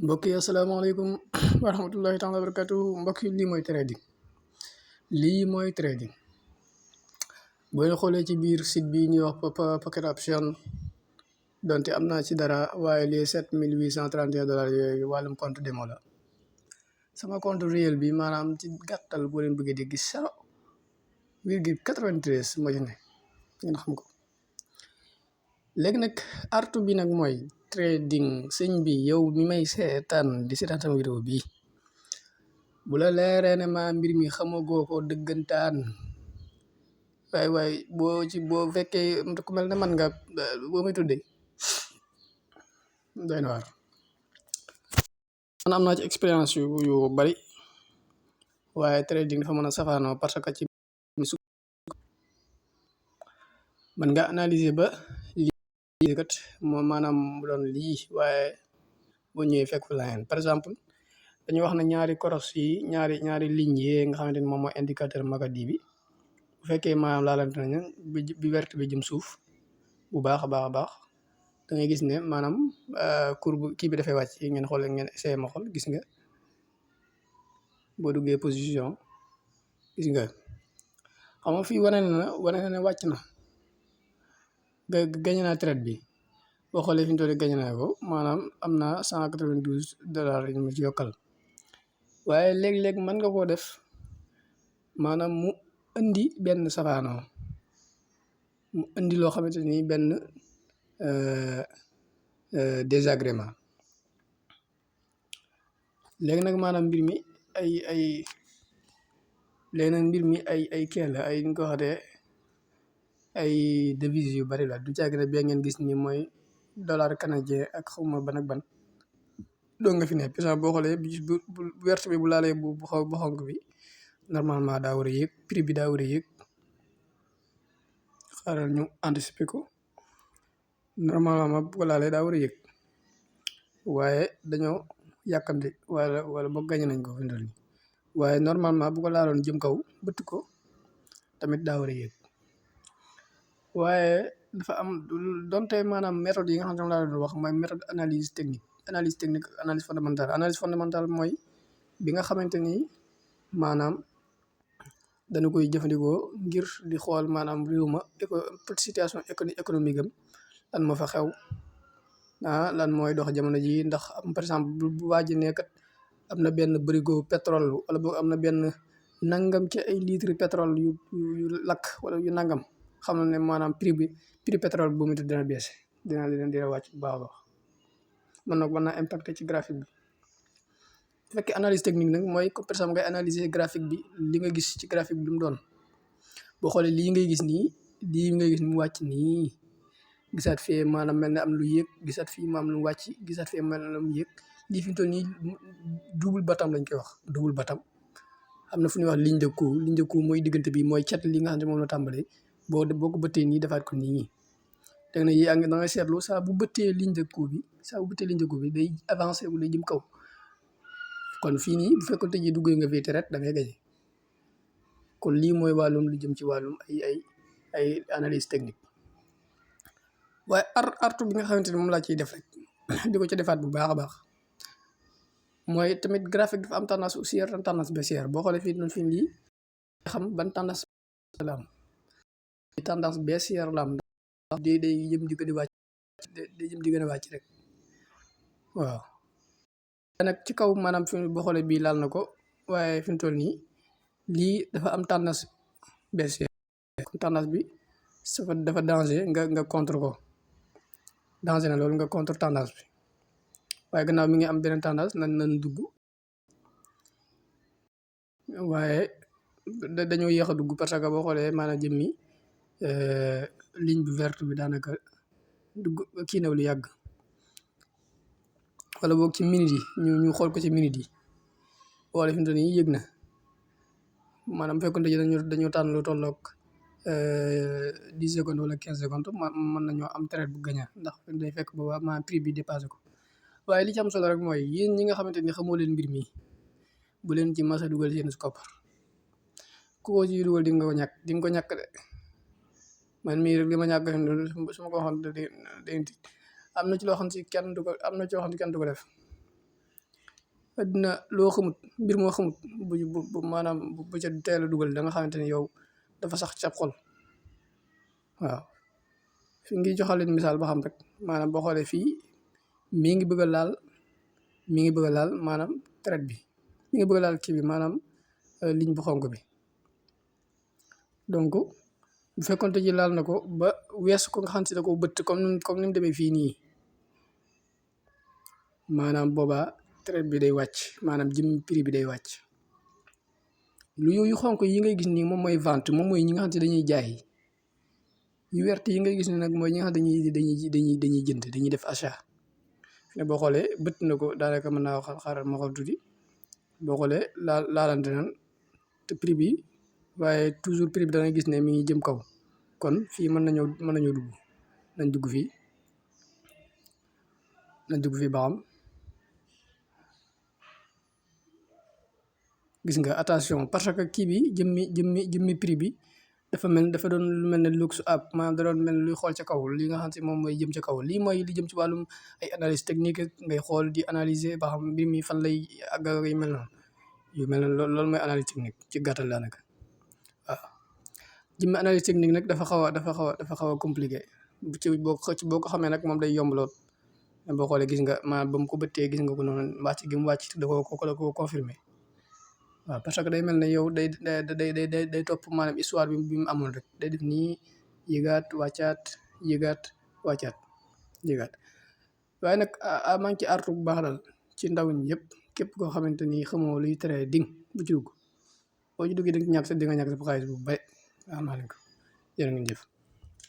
mbokk yi asalaamaaleykum wa rahmatullahi taala wa barakatuh mbokk yi lii mooy trading boo leen xoolee ci biir site bi ñuy wax Pocket Option donte am naa ci dara waaye les 7831 dollars yooyu wàllum compte démo la sama compte réel bi maanaam ci gàttal boo leen bëggee di gis 0,93 moo ci ne ngeen xam ko. léegi nag artu bi nag mooy trading sëñ bi yow mi may seetaan di seetaan sama vidéo bi bu la leeree ne maa mbir mi xamagoo ko dëggantaan waaye boo fekkee ku mel ne man nga boo may tuddee doy na waar. man am naa ci expérience yu bari waaye trading dafa mën a safaanoo parce que ci man nga analyser ba lii kat moom maanaam mu doon lii waaye boo ñëwee fekk fa leneen. par exemple dañuy wax ne ñaari koros yi ñaari ligne yi nga xamante ni moom mooy indicateur Macadi bi bu fekkee maanaam laalante nañu bi verte bi jëm suuf bu baax a baax da ngay gis ne maanaam courbe kii bi dafay wàcc ngeen xool ngeen essayé ma xool gis nga boo duggee position gis nga xam nga fii wane na ne wàcc na gañe naa trade bi boo xoolee fi ñu toll gañe naa ko maanaam am na 192 dollars yi ma ci yokkal. waaye léeg-léeg mën nga koo def maanaam mu indi benn safaanoo mu indi loo xamante ni benn désagrément. léegi nag maanaam mbir mi ay kee la ay ñu ko waxatee ay devises yu bari la du caagi ne bee ngeen gis ni mooy dollar canadien ak xawma ban ak ban doo nga fi ne par exemple boo xoolee bu werte bi bu laalee bu xonk bi normalement daa war a yéeg prix bi daa war a yéeg xaaral ñu anticiper ko normalement bu ko laalee daa war a yéeg waaye dañoo yàkkamti wala boog gañe nañ ko fi ndal ni waaye normalement bu ko laaloon jëm kaw bëtt ko tamit daa war a yéeg. waaye dafa am donte maanaam méthode yi nga xam ne laa doon wax mooy méthode analyse technique analyse fondamentale mooy bi nga xamante ni maanaam dañu koy jëfandikoo ngir di xool maanaam réew ma situation économique am lan moo fa xew lan mooy dox jamono ji ndax par exemple bu waaji nekkat am na benn bërigo pétrole wala boog am na benn nangam ci ay litre pétrole yu lakk wala yu nangam xam na ne maanaam prix pétrole bu mu tudd dina baissé dina wàcc bu baax a baax man nag mën naa impacté ci graphique bi. bu fekkee analyse technique nag mooy par exemple ngay analyser graphique bi li nga gis ci graphique bi lu mu doon boo xoolee lii ngay gis nii mu wàcc nii gisaat fee maanaam mel ne am lu yéeg gisaat fii maam lu wàcc gisaat fee mel ne lu yéeg lii fi mu toll nii double bottom lañ koy wax double bottom. am na fu ñuy wax ligne de coup mooy diggante bi mooy cat li nga xam ne moom la tàmbalee boo ko bëttee nii defaat ko nii léegi nag yaa ngi da ngay seetlu saa bu bëttee ligne de coup bi day avancé wu day jëm kaw. kon fii nii bu fekkoon tey jii duggee nga fii traite da ngay gañe kon lii mooy wàllum lu jëm ci wàllum ay analyse technique. waaye artu bi nga xamante ne moom laa ciy def rek di ko ci defaat bu baax a baax mooy tamit graphique dafa am tendance haussière am tendance baissière boo xoolee fii noonu fii lii xam ban tendance la am tendance baissière la am day jëm di gën a wàcc day jëm di gën a wàcc rek waaw. nag ci kaw maanaam fi boo xoolee bii laal na ko waaye fi mu toll nii lii dafa am tendance baissière tendance bi dafa danger nga contre ko danger na loolu nga contre tendance bi waaye gannaaw mi ngi am beneen tendance nan dugg waaye dañoo yéex a dugg parce que boo xoolee maanaam jëmmi ligne bu verte bi daanaka dugg kii na lu yàgg. wala boog ci minute yi ñu xool ko ci minute yi wala fi mu toll nii yëg na maanaam bu fekkoon dañoo tànn lu tolloog 10 secondes wala 15 secondes mën nañoo am traite bu gagnant ndax day fekk booba maanaam prix bi dépassé ko. waaye li ci am solo rek mooy yéen ñi nga xamante ni xamoo leen mbir mi bu leen ci masa dugal seen koppar ku ko ci dugal di nga ko ñàkk de man mii rek li ma ñàkk su ma ko waxoon am na ci loo xam si kenn du ko def àddina loo xamut mbir moo xamut bu maanaam bu ca teel a dugal da nga xamante ni yow dafa sax ca xol waaw. fi ngi joxaleen misaal ba xam rek maanaam boo xoolee fii mi ngi bëgg a laal maanaam traite bi mi ngi bëgg a laal kii bi maanaam ligne bu xonk bi. donc bu fekkonte ji laal na ko ba weesu ko nga xam si da ko bëtt comme ni mu demee fii nii maanaam boobaa traite bi day wàcc maanaam jëm prix bi day wàcc. lu yu xonk yi ngay gis nii moom mooy vente moom mooy ñi nga xam si dañuy jaay. yu wert yi ngay gis ni nag mooy ñi nga xam dañuy jënd dañuy def achat ne boo xoolee bëtt na ko daanaka mën naa xaaral ma xool tuuti boo xoolee laalante nan te prix bi waaye toujours prix bi da ngay gis ne mi ngi jëm kaw kon fii mën nañoo dugg nañ dugg fii ba xam gis nga attention parce que kii bi jëmmi prix bi dafa doon lu mel ne luxe app maanaam da doon mel luy xool ca kaw li nga xam si moom mooy jëm ca kaw lii mooy li jëm ci wàllum ay analyse technique ngay xool di analyser ba xam mbir mi fan lay àgg ak yu mel noonu loolu mooy analyse technique ci gàttal daanaka waaw. jëmmi analyse technique nag dafa xaw a compliqué boo ko xamee nag moom day yomb lool boo xoolee gis nga maanaam ba mu ko bëttee gis nga ko noonu wàcc gi mu wàcc da ko confirmé waaw parce que day mel ne yow day topp maanaam histoire bi mu amoon rek day def nii yëgaat wàccaat yëgaat waaye nag maa ngi ci artu bu baax daal ci ndaw ñi yëpp képp koo xamante ni xamoo luy trading bu ci dugg boo ci duggee di nga ñàkk sa xaalis bu bari waaw maa leen ko jërë ngeen jëf